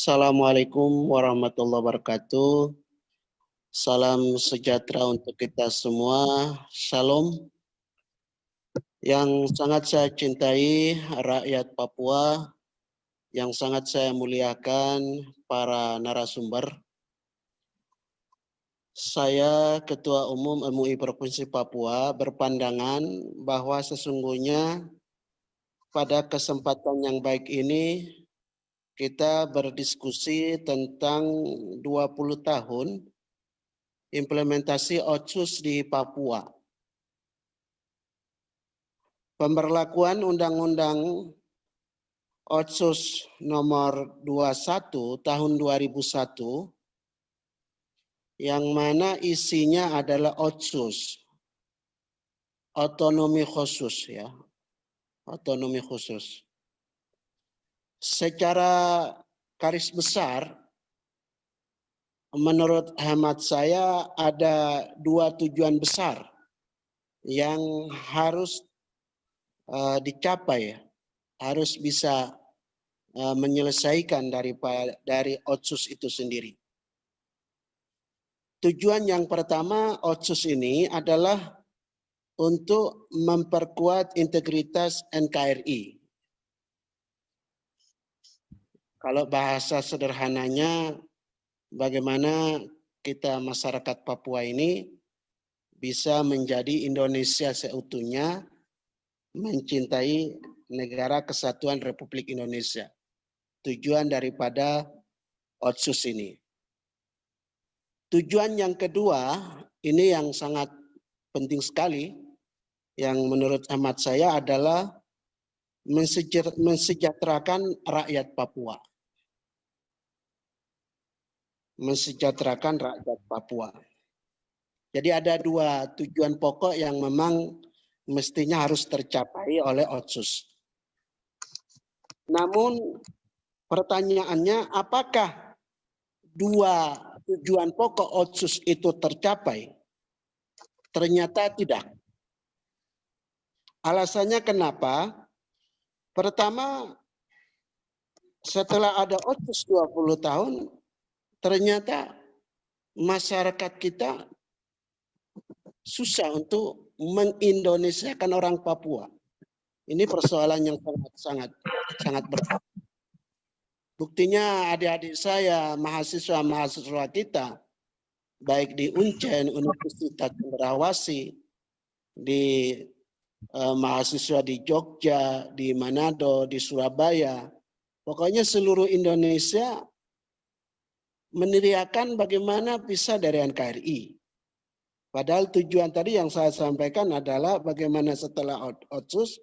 Assalamualaikum warahmatullahi wabarakatuh. Salam sejahtera untuk kita semua. Shalom. Yang sangat saya cintai rakyat Papua, yang sangat saya muliakan para narasumber. Saya Ketua Umum MUI Provinsi Papua berpandangan bahwa sesungguhnya pada kesempatan yang baik ini kita berdiskusi tentang 20 tahun implementasi Otsus di Papua. Pemberlakuan Undang-Undang Otsus nomor 21 tahun 2001 yang mana isinya adalah Otsus, otonomi khusus ya, otonomi khusus. Secara garis besar, menurut hemat saya ada dua tujuan besar yang harus dicapai, harus bisa menyelesaikan dari Otsus itu sendiri. Tujuan yang pertama Otsus ini adalah untuk memperkuat integritas NKRI. Kalau bahasa sederhananya, bagaimana kita masyarakat Papua ini bisa menjadi Indonesia seutuhnya, mencintai negara kesatuan Republik Indonesia. Tujuan daripada Otsus ini. Tujuan yang kedua, ini yang sangat penting sekali, yang menurut hemat saya adalah mensejahterakan rakyat Papua. Mensejahterakan rakyat Papua. Jadi ada dua tujuan pokok yang memang mestinya harus tercapai oleh Otsus. Namun pertanyaannya, apakah dua tujuan pokok Otsus itu tercapai? Ternyata tidak. Alasannya kenapa? Pertama, setelah ada Otsus 20 tahun, ternyata masyarakat kita susah untuk mengindonesiakan orang Papua. Ini persoalan yang sangat berat. Buktinya adik-adik saya, mahasiswa-mahasiswa kita, baik di Uncen, Universitas Cendrawasih, di mahasiswa di Jogja, di Manado, di Surabaya, pokoknya seluruh Indonesia meneriakan bagaimana bisa dari NKRI. Padahal tujuan tadi yang saya sampaikan adalah bagaimana setelah Otsus,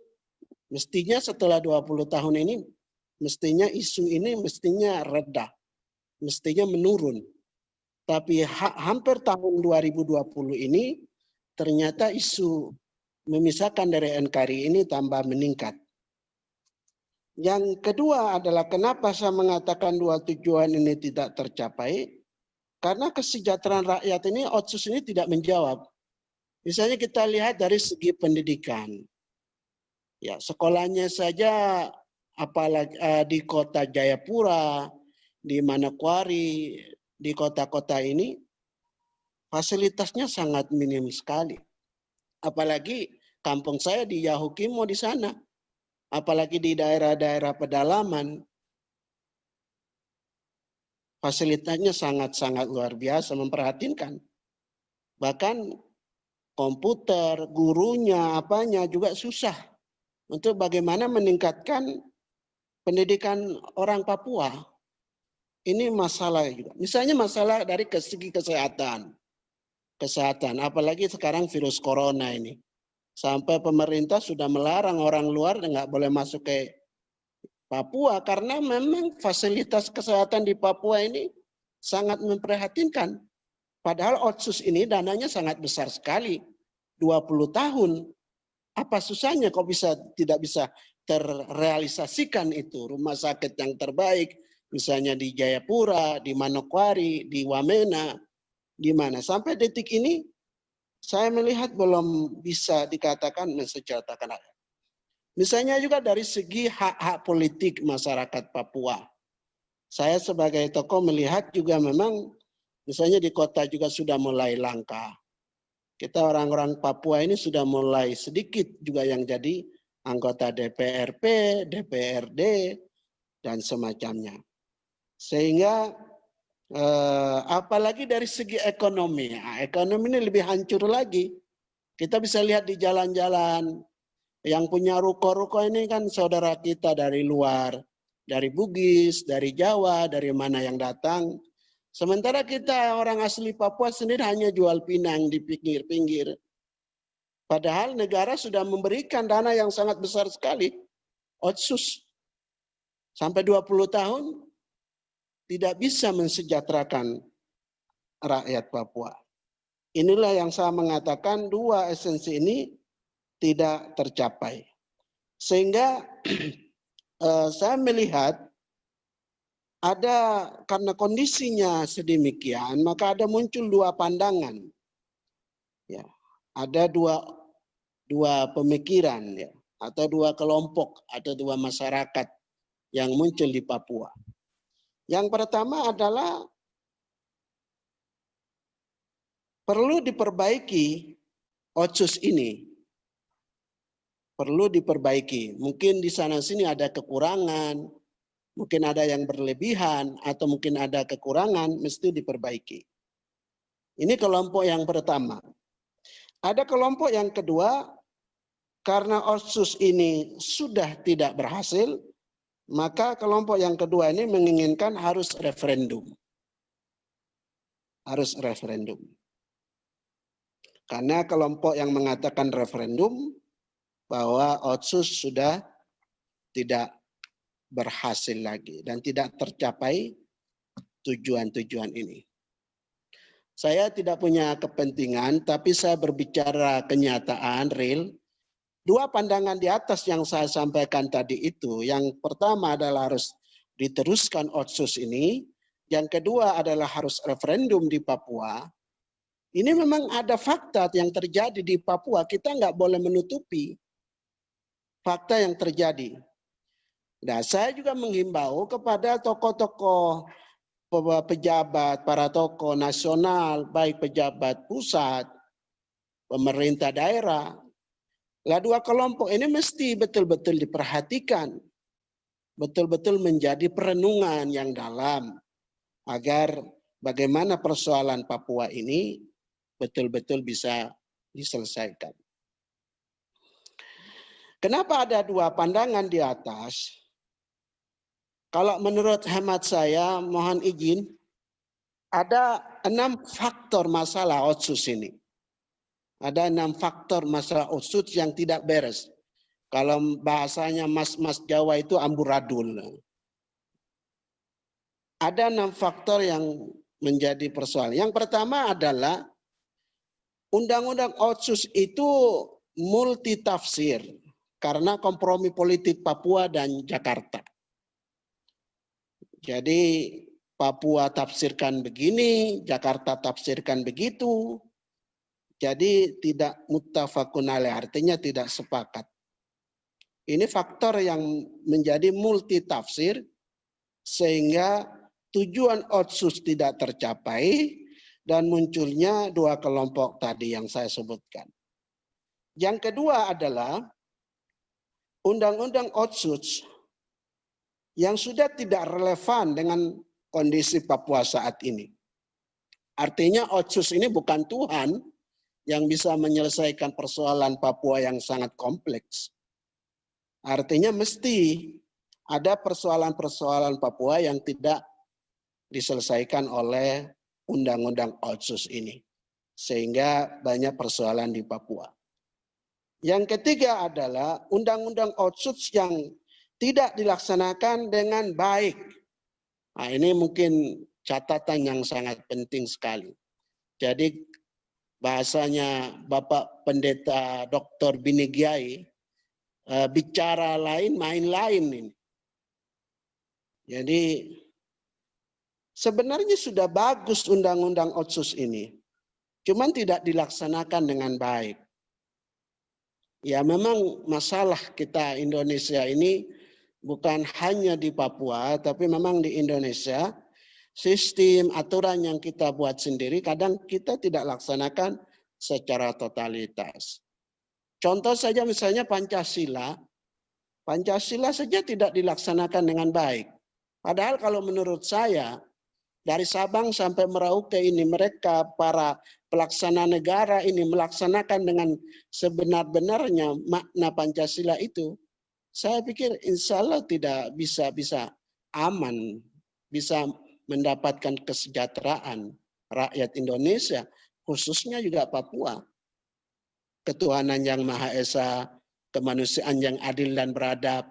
mestinya setelah 20 tahun ini, mestinya isu ini mestinya reda, mestinya menurun. Tapi hampir tahun 2020 ini, ternyata isu memisahkan dari NKRI ini tambah meningkat. Yang kedua adalah kenapa saya mengatakan dua tujuan ini tidak tercapai? Karena kesejahteraan rakyat ini Otsus ini tidak menjawab. Misalnya kita lihat dari segi pendidikan. Ya, sekolahnya saja apalagi di kota Jayapura, di Manokwari, di kota-kota ini fasilitasnya sangat minim sekali. Apalagi kampung saya di Yahukimo di sana. Apalagi di daerah-daerah pedalaman, fasilitasnya sangat-sangat luar biasa, memprihatinkan. Bahkan komputer, gurunya, apanya juga susah untuk bagaimana meningkatkan pendidikan orang Papua. Ini masalah juga. Misalnya masalah dari segi kesehatan. Kesehatan, apalagi sekarang virus corona ini. Sampai pemerintah sudah melarang orang luar nggak boleh masuk ke Papua karena memang fasilitas kesehatan di Papua ini sangat memprihatinkan. Padahal Otsus ini dananya sangat besar sekali, 20 tahun. Apa susahnya kok tidak bisa terrealisasikan itu rumah sakit yang terbaik, misalnya di Jayapura, di Manokwari, di Wamena, di mana sampai detik ini saya melihat belum bisa dikatakan mensejahterakan rakyat. Misalnya juga dari segi hak-hak politik masyarakat Papua. Saya sebagai tokoh melihat juga memang misalnya di kota juga sudah mulai langka. Kita orang-orang Papua ini sudah mulai sedikit juga yang jadi anggota DPRP, DPRD, dan semacamnya. Sehingga apalagi dari segi ekonomi, ekonomi ini lebih hancur lagi. Kita bisa lihat di jalan-jalan, yang punya ruko-ruko ini kan saudara kita dari luar, dari Bugis, dari Jawa, dari mana yang datang. Sementara kita orang asli Papua sendiri hanya jual pinang di pinggir-pinggir. Padahal negara sudah memberikan dana yang sangat besar sekali. Otsus sampai 20 tahun tidak bisa mensejahterakan rakyat Papua. Inilah yang saya mengatakan dua esensi ini tidak tercapai. Sehingga saya melihat ada karena kondisinya sedemikian, maka ada muncul dua pandangan. Ya, ada dua pemikiran ya, atau dua kelompok, atau dua masyarakat yang muncul di Papua. Yang pertama adalah perlu diperbaiki Otsus ini. Perlu diperbaiki. Mungkin di sana sini ada kekurangan, mungkin ada yang berlebihan, atau mungkin ada kekurangan, mesti diperbaiki. Ini kelompok yang pertama. Ada kelompok yang kedua, karena Otsus ini sudah tidak berhasil, maka kelompok yang kedua ini menginginkan harus referendum. Harus referendum. Karena kelompok yang mengatakan referendum, bahwa Otsus sudah tidak berhasil lagi dan tidak tercapai tujuan-tujuan ini. Saya tidak punya kepentingan, tapi saya berbicara kenyataan real. Dua pandangan di atas yang saya sampaikan tadi itu, yang pertama adalah harus diteruskan Otsus ini, yang kedua adalah harus referendum di Papua. Ini memang ada fakta yang terjadi di Papua, kita nggak boleh menutupi fakta yang terjadi. Nah, saya juga menghimbau kepada tokoh-tokoh pejabat, para tokoh nasional, baik pejabat pusat, pemerintah daerah. Lah dua kelompok ini mesti betul-betul diperhatikan. Betul-betul menjadi perenungan yang dalam agar bagaimana persoalan Papua ini betul-betul bisa diselesaikan. Kenapa ada dua pandangan di atas? Kalau menurut hemat saya, mohon izin, ada 6 faktor masalah Otsus ini. Ada 6 faktor masalah Otsus yang tidak beres. Kalau bahasanya mas-mas Jawa itu amburadul. Ada 6 faktor yang menjadi persoalan. Yang pertama adalah Undang-Undang Otsus itu multitafsir karena kompromi politik Papua dan Jakarta. Jadi Papua tafsirkan begini, Jakarta tafsirkan begitu. Jadi tidak muttafaqun alaih, artinya tidak sepakat. Ini faktor yang menjadi multitafsir sehingga tujuan Otsus tidak tercapai dan munculnya dua kelompok tadi yang saya sebutkan. Yang kedua adalah Undang-Undang Otsus yang sudah tidak relevan dengan kondisi Papua saat ini. Artinya Otsus ini bukan Tuhan yang bisa menyelesaikan persoalan Papua yang sangat kompleks. Artinya mesti ada persoalan-persoalan Papua yang tidak diselesaikan oleh Undang-Undang Otsus ini. Sehingga banyak persoalan di Papua. Yang ketiga adalah Undang-Undang Otsus yang tidak dilaksanakan dengan baik. Nah, ini mungkin catatan yang sangat penting sekali. Jadi bahasanya Bapak Pendeta Dr. Binigiai, bicara lain, main lain ini. Jadi sebenarnya sudah bagus Undang-Undang Otsus ini, cuman tidak dilaksanakan dengan baik. Ya memang masalah kita Indonesia ini bukan hanya di Papua, tapi memang di Indonesia, sistem aturan yang kita buat sendiri kadang kita tidak laksanakan secara totalitas. Contoh saja misalnya Pancasila. Pancasila saja tidak dilaksanakan dengan baik. Padahal kalau menurut saya, dari Sabang sampai Merauke ini mereka para pelaksana negara ini melaksanakan dengan sebenar-benarnya makna Pancasila itu. Saya pikir insya Allah tidak bisa aman, bisa mendapatkan kesejahteraan rakyat Indonesia, khususnya juga Papua. Ketuhanan yang Maha Esa, kemanusiaan yang adil dan beradab,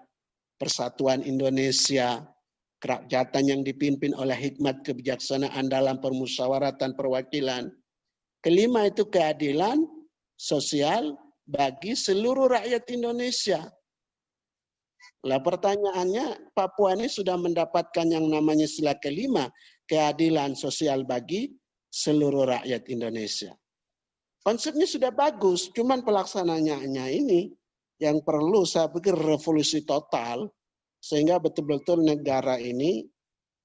persatuan Indonesia, kerakyatan yang dipimpin oleh hikmat kebijaksanaan dalam permusyawaratan perwakilan. Kelima itu keadilan sosial bagi seluruh rakyat Indonesia. Lah pertanyaannya, Papua ini sudah mendapatkan yang namanya sila kelima, keadilan sosial bagi seluruh rakyat Indonesia. Konsepnya sudah bagus, cuman pelaksananya ini yang perlu saya pikir revolusi total, sehingga betul-betul negara ini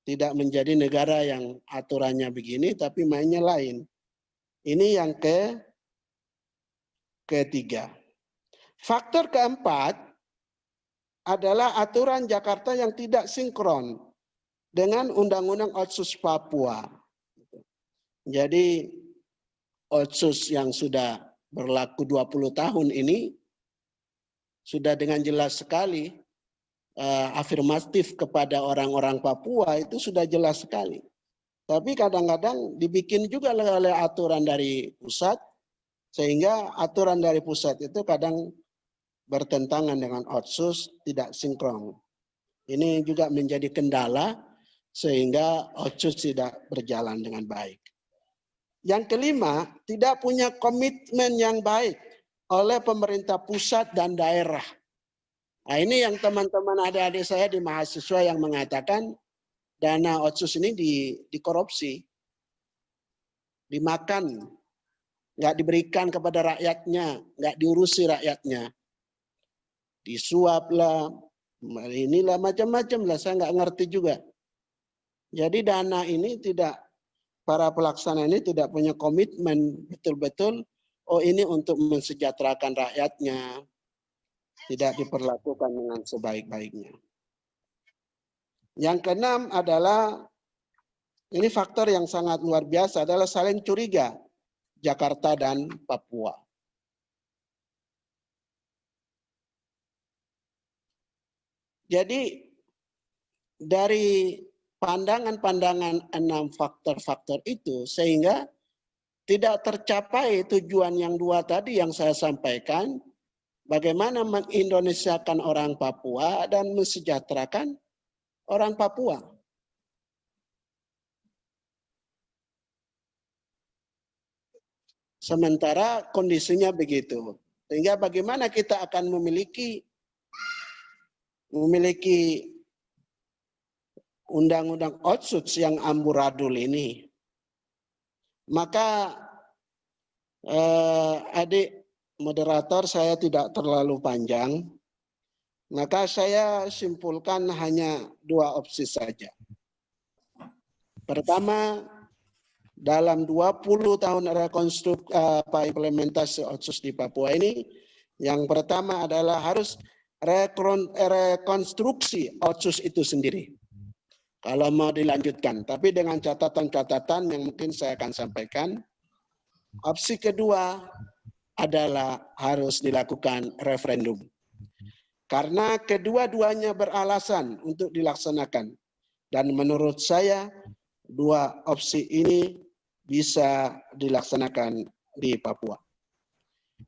tidak menjadi negara yang aturannya begini, tapi mainnya lain. Ini yang ketiga. Faktor keempat adalah aturan Jakarta yang tidak sinkron dengan Undang-Undang Otsus Papua. Jadi Otsus yang sudah berlaku 20 tahun ini sudah dengan jelas sekali afirmatif kepada orang-orang Papua itu sudah jelas sekali. Tapi kadang-kadang dibikin juga oleh aturan dari pusat, sehingga aturan dari pusat itu kadang bertentangan dengan Otsus, tidak sinkron. Ini juga menjadi kendala sehingga Otsus tidak berjalan dengan baik. Yang kelima, tidak punya komitmen yang baik oleh pemerintah pusat dan daerah. Nah, ini yang teman-teman adik-adik saya di mahasiswa yang mengatakan dana Otsus ini dikorupsi, dimakan, nggak diberikan kepada rakyatnya, nggak diurusi rakyatnya, disuap lah, inilah macam-macam lah, saya nggak ngerti juga. Jadi dana ini tidak, para pelaksana ini tidak punya komitmen betul-betul, oh ini untuk mensejahterakan rakyatnya, tidak diperlakukan dengan sebaik-baiknya. Yang keenam adalah, ini faktor yang sangat luar biasa, adalah saling curiga Jakarta dan Papua. Jadi dari pandangan-pandangan 6 faktor-faktor itu, sehingga tidak tercapai tujuan yang 2 tadi yang saya sampaikan, bagaimana mengindonesiakan orang Papua dan mensejahterakan orang Papua. Sementara kondisinya begitu. Sehingga bagaimana kita akan memiliki undang-undang Otsus yang amburadul ini. Maka adik moderator, saya tidak terlalu panjang. Maka saya simpulkan hanya 2 opsi saja. Pertama, dalam 20 tahun implementasi Otsus di Papua ini, yang pertama adalah harus rekonstruksi Otsus itu sendiri. Kalau mau dilanjutkan, tapi dengan catatan-catatan yang mungkin saya akan sampaikan. Opsi kedua adalah harus dilakukan referendum. Karena kedua-duanya beralasan untuk dilaksanakan. Dan menurut saya, 2 opsi ini bisa dilaksanakan di Papua.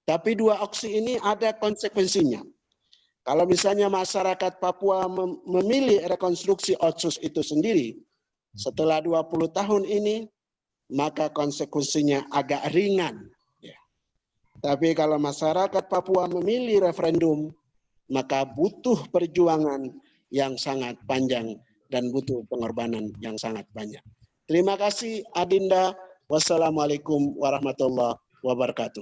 Tapi 2 opsi ini ada konsekuensinya. Kalau misalnya masyarakat Papua memilih rekonstruksi Otsus itu sendiri, setelah 20 tahun ini, maka konsekuensinya agak ringan. Ya. Tapi kalau masyarakat Papua memilih referendum, maka butuh perjuangan yang sangat panjang dan butuh pengorbanan yang sangat banyak. Terima kasih Adinda. Wassalamualaikum warahmatullahi wabarakatuh.